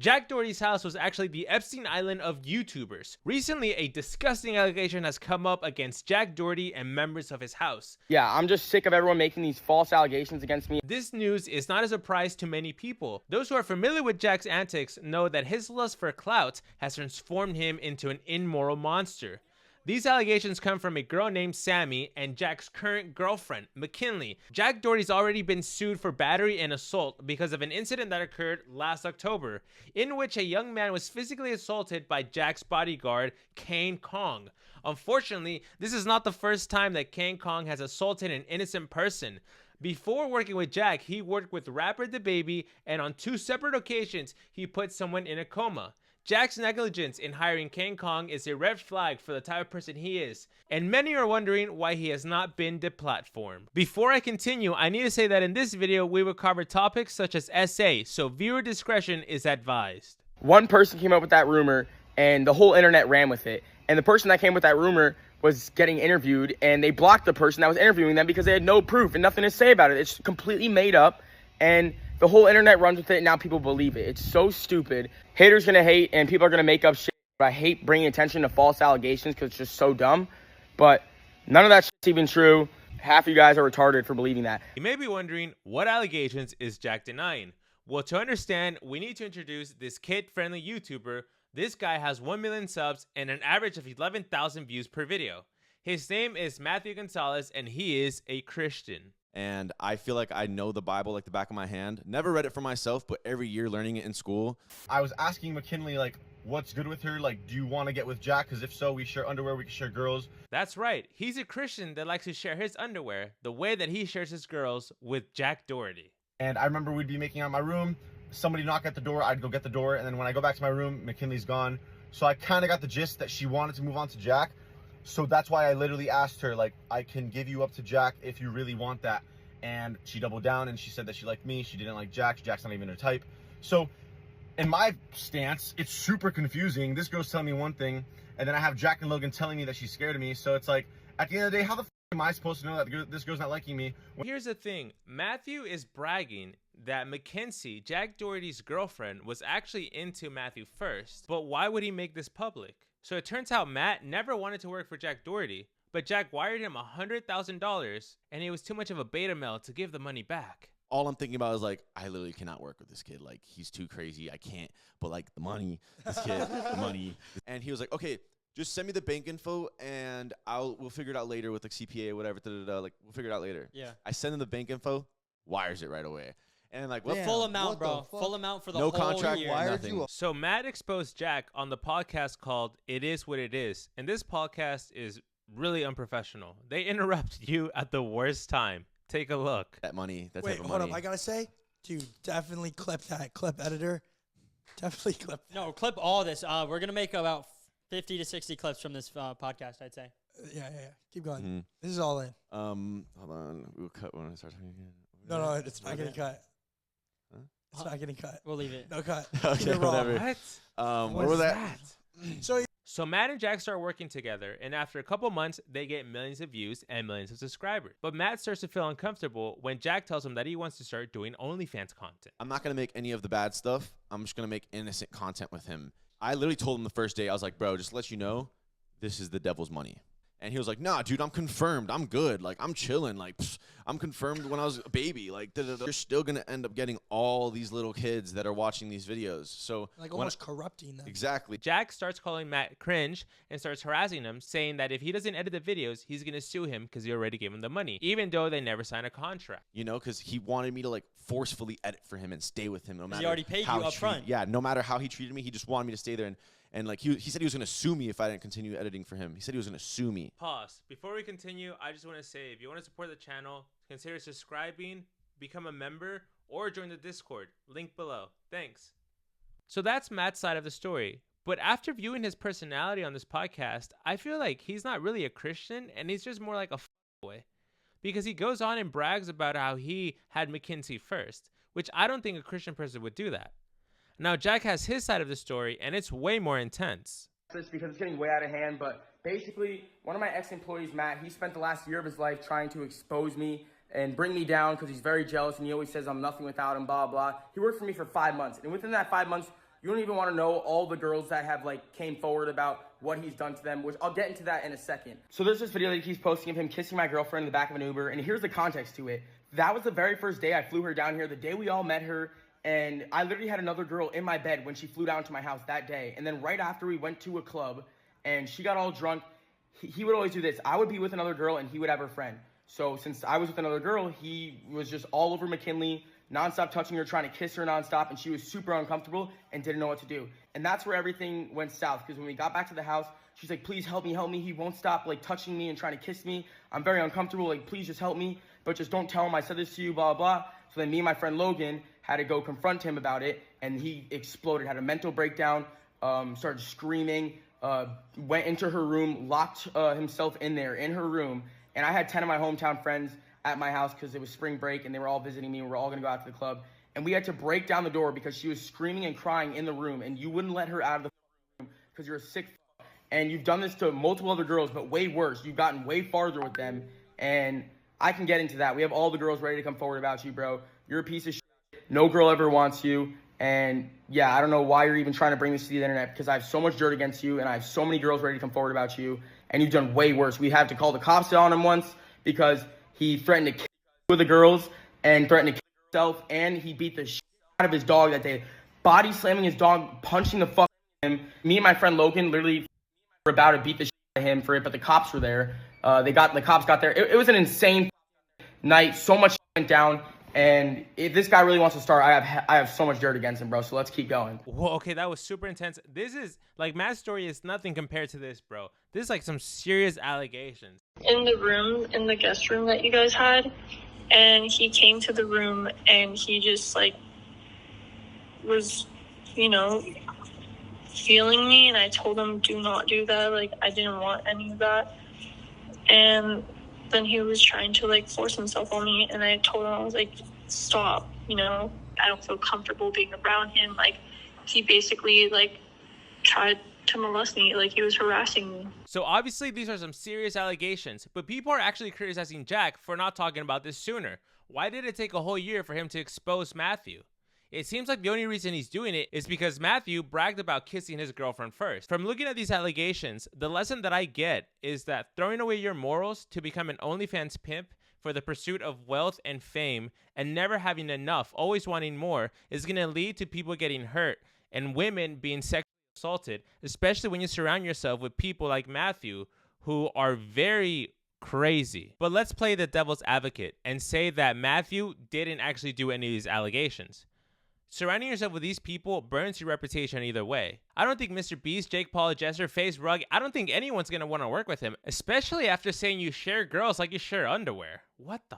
Jack Doherty's house was actually the Epstein Island of YouTubers. Recently, a disgusting allegation has come up against Jack Doherty and members of his house. Yeah, I'm just sick of everyone making these false allegations against me. This news is not a surprise to many people. Those who are familiar with Jack's antics know that his lust for clout has transformed him into an immoral monster. These allegations come from a girl named Sammy and Jack's current girlfriend, McKinley. Jack Doherty's already been sued for battery and assault because of an incident that occurred last October, in which a young man was physically assaulted by Jack's bodyguard, Kane Kong. Unfortunately, this is not the first time that Kane Kong has assaulted an innocent person. Before working with Jack, he worked with rapper DaBaby, and on 2 separate occasions, he put someone in a coma. Jack's negligence in hiring Kane Kong is a red flag for the type of person he is, and many are wondering why he has not been deplatformed. Before I continue, I need to say that in this video, we will cover topics such as SA, so viewer discretion is advised. One person came up with that rumor, and the whole internet ran with it. And the person that came with that rumor was getting interviewed, and they blocked the person that was interviewing them because they had no proof and nothing to say about it. It's completely made up, and the whole internet runs with it, and now people believe it. It's so stupid. Haters gonna hate, and people are gonna make up shit. I hate bringing attention to false allegations because it's just so dumb. But none of that shit's even true. Half of you guys are retarded for believing that. You may be wondering, what allegations is Jack denying? Well, to understand, we need to introduce this kid-friendly YouTuber. This guy has 1 million subs and an average of 11,000 views per video. His name is Mathew Gonzalez, and he is a Christian. And I feel like I know the Bible like the back of my hand. Never read it for myself, but every year learning it in school. I was asking McKinley, like, what's good with her? Like, do you want to get with Jack? Because if so, we share underwear, we can share girls. That's right. He's a Christian that likes to share his underwear the way that he shares his girls with Jack Doherty. And I remember we'd be making out in my room. Somebody knock at the door. I'd go get the door. And then when I go back to my room, McKinley's gone. So I kind of got the gist that she wanted to move on to Jack. So that's why I literally asked her, like, I can give you up to Jack if you really want that. And she doubled down and she said that she liked me. She didn't like Jack. Jack's not even her type. So in my stance, it's super confusing. This girl's telling me one thing, and then I have Jack and Logan telling me that she's scared of me. So it's like, at the end of the day, how the f am I supposed to know that this girl's not liking me? Here's the thing. Matthew is bragging that Mackenzie, Jack Doherty's girlfriend, was actually into Matthew first. But why would he make this public? So it turns out Matt never wanted to work for Jack Doherty, but Jack wired him $100,000, and he was too much of a beta male to give the money back. All I'm thinking about is, like, I literally cannot work with this kid. Like, he's too crazy. I can't. But, like, the money, this kid, the money. And he was like, okay, just send me the bank info, and we'll figure it out later with, like, CPA or whatever. Like, we'll figure it out later. Yeah. I send him the bank info, wires it right away. And, like, what? The full amount, bro. Full amount for the whole contract, year. nothing. So Matt exposed Jack on the podcast called It Is What It Is. And this podcast is really unprofessional. They interrupt you at the worst time. Take a look. That money, that Wait, type of hold money. up. I gotta say, dude, definitely clip that. Clip editor. Definitely clip that. No, clip all this. We're going to make about 50 to 60 clips from this podcast, I'd say. Yeah. Keep going. Mm-hmm. This is all in. Hold on. We'll cut when I start talking again. No, it's not getting cut. Huh? It's not getting cut. We'll leave it. No cut. Okay, You're wrong. whatever. What? What was that? So Matt and Jack start working together, and after a couple months, they get millions of views and millions of subscribers. But Matt starts to feel uncomfortable when Jack tells him that he wants to start doing OnlyFans content. I'm not going to make any of the bad stuff. I'm just going to make innocent content with him. I literally told him the first day, I was like, bro, just to let you know, this is the devil's money. And he was like, nah, dude, I'm confirmed. I'm good. Like, I'm chilling. Like, I'm confirmed when I was a baby. Like, you're still going to end up getting all these little kids that are watching these videos. So, Like almost corrupting them. Exactly. Jack starts calling Matt cringe and starts harassing him, saying that if he doesn't edit the videos, he's going to sue him because he already gave him the money, even though they never signed a contract. You know, because he wanted me to, like, forcefully edit for him and stay with him no matter he already paid how you up front. Yeah, no matter how he treated me, he just wanted me to stay there. And like, he said he was going to sue me if I didn't continue editing for him. He said he was going to sue me. Pause. Before we continue, I just want to say, if you want to support the channel, consider subscribing, become a member, or join the Discord. Link below. Thanks. So that's Matt's side of the story. But after viewing his personality on this podcast, I feel like he's not really a Christian, and he's just more like a boy. Because he goes on and brags about how he had Mackenzie first, which I don't think a Christian person would do that. Now, Jack has his side of the story, and it's way more intense. This because it's getting way out of hand, but basically, one of my ex-employees, Matt, he spent the last year of his life trying to expose me and bring me down because he's very jealous, and he always says I'm nothing without him, blah, blah. He worked for me for 5 months, and within that 5 months, You don't even want to know all the girls that have like came forward about what he's done to them, which I'll get into that in a second. So there's this video that he keeps posting of him kissing my girlfriend in the back of an Uber, and here's the context to it. That was the very first day I flew her down here, the day we all met her, and I literally had another girl in my bed when she flew down to my house that day. And then right after we went to a club, and she got all drunk, he would always do this. I would be with another girl, and he would have her friend. So since I was with another girl, he was just all over McKinley, nonstop touching her, trying to kiss her nonstop, and she was super uncomfortable and didn't know what to do. And that's where everything went south, because when we got back to the house, she's like, please help me. He won't stop like touching me and trying to kiss me. I'm very uncomfortable. Like, please just help me, but just don't tell him I said this to you, blah, blah, blah. So then me and my friend Logan had to go confront him about it, and he exploded, had a mental breakdown, started screaming, went into her room, locked himself in there in her room. And I had 10 of my hometown friends at my house because it was spring break and they were all visiting me. We were all going to go out to the club. And we had to break down the door because she was screaming and crying in the room. And you wouldn't let her out of the room because you're a sick f***. And you've done this to multiple other girls, but way worse. You've gotten way farther with them. And I can get into that. We have all the girls ready to come forward about you, bro. You're a piece of shit. No girl ever wants you. And yeah, I don't know why you're even trying to bring this to the internet, because I have so much dirt against you and I have so many girls ready to come forward about you. And you've done way worse. We had to call the cops on him once because he threatened to kill with the girls and threatened to kill himself. And he beat the shit out of his dog that day. Body slamming his dog, punching the fuck out of him. Me and my friend Logan literally were about to beat the shit out of him for it, but the cops were there. The cops got there. It was an insane night. So much shit went down. And if this guy really wants to start, I have so much dirt against him, bro. So let's keep going. Whoa, okay, that was super intense. This is, like, Matt's story is nothing compared to this, bro. This is, like, some serious allegations. In the room, in the guest room that you guys had, and he came to the room, and he just, like, was, you know, feeling me, and I told him, do not do that. Like, I didn't want any of that. And then he was trying to, like, force himself on me, and I told him, I was like, stop, you know, I don't feel comfortable being around him. Like, he basically, like, tried to molest me, like, he was harassing me. So obviously these are some serious allegations, but people are actually criticizing Jack for not talking about this sooner. Why did it take a whole year for him to expose Mathew? It seems like the only reason he's doing it is because Mathew bragged about kissing his girlfriend first. From looking at these allegations, the lesson that I get is that throwing away your morals to become an OnlyFans pimp for the pursuit of wealth and fame and never having enough, always wanting more, is going to lead to people getting hurt and women being sexually assaulted, especially when you surround yourself with people like Mathew who are very crazy. But let's play the devil's advocate and say that Mathew didn't actually do any of these allegations. Surrounding yourself with these people burns your reputation either way. I don't think Mr. Beast, Jake Paul, Jester, FaZe Rug, I don't think anyone's going to want to work with him, especially after saying you share girls like you share underwear. What the